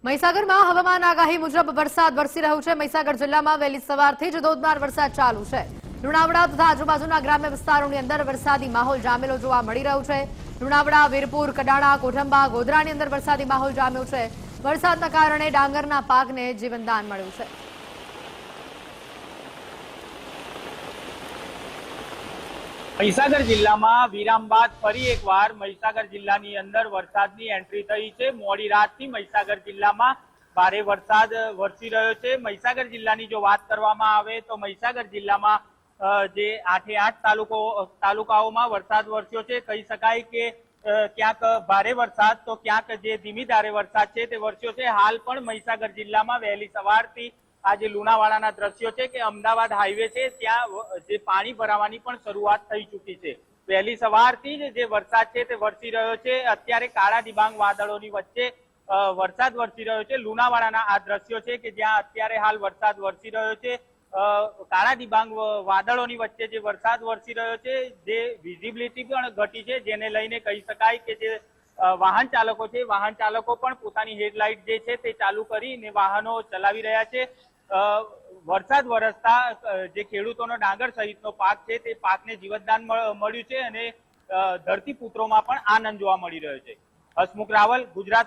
મહીસાગરમાં હવામાન આગાહી મુજબ વરસાદ વરસી રહ્યો છે। મહીસાગર જિલ્લામાં વહેલી સવારથી જ ધોધમાર વરસાદ ચાલુ છે। લુણાવાડા તથા આજુબાજુના ગ્રામ્ય વિસ્તારોની અંદર વરસાદી માહોલ જામેલો જોવા મળી રહ્યો છે। લુણાવાડા, વીરપુર, કડાણા, કોઠંબા, ગોધરાની અંદર વરસાદી માહોલ જામ્યો છે। વરસાદના કારણે ડાંગરના પાકને જીવનદાન મળ્યું છે। મહીસાગર જિલ્લામાં વિરામ બાદ ફરી એકવાર મહીસાગર જિલ્લાની અંદર વરસાદની એન્ટ્રી થઈ છે। મોડી રાતથી મહીસાગર જિલ્લામાં ભારે વરસાદ વરસી રહ્યો છે। મહીસાગર જિલ્લાની જો વાત કરવામાં આવે તો મહીસાગર જિલ્લામાં જે 8 તાલુકાઓમાં વરસાદ વરસ્યો છે। કહી શકાય કે ક્યાંક ભારે વરસાદ તો ક્યાંક જે ધીમી ધારે વરસાદ છે તે વરસ્યો છે। હાલ પણ મહીસાગર જિલ્લામાં વહેલી સવારથી આ જે લુણાવાડાના દ્રશ્યો છે કે અમદાવાદ હાઈવે છે ત્યાં જે પાણી ભરાવાની પણ શરૂઆત થઈ ચૂકી છે। વહેલી સવારથી જ જે વરસાદ છે તે વરસી રહ્યો છે। અત્યારે કાળા ડિબાંગ વાદળોની વચ્ચે વરસાદ વરસી રહ્યો છે। લુણાવાડાના આ દ્રશ્યો છે કે જ્યાં અત્યારે હાલ વરસાદ વરસી રહ્યો છે। કાળા ડિબાંગ વાદળોની વચ્ચે જે વરસાદ વરસી રહ્યો છે, જે વિઝિબિલિટી પણ ઘટી છે, જેને લઈને કહી શકાય કે જે વાહન ચાલકો છે, વાહન ચાલકો પણ પોતાની હેડલાઇટ જે છે તે ચાલુ કરીને વાહનો ચલાવી રહ્યા છે। વરસાદ વરસતા જે ખેડૂતોનો ડાંગર સહિતનો પાક છે તે પાકને જીવતદાન મળ્યું છે અને ધરતીપુત્રોમાં પણ આનંદ જોવા મળી રહ્યો છે। હસમુખ રાવલ, ગુજરાત।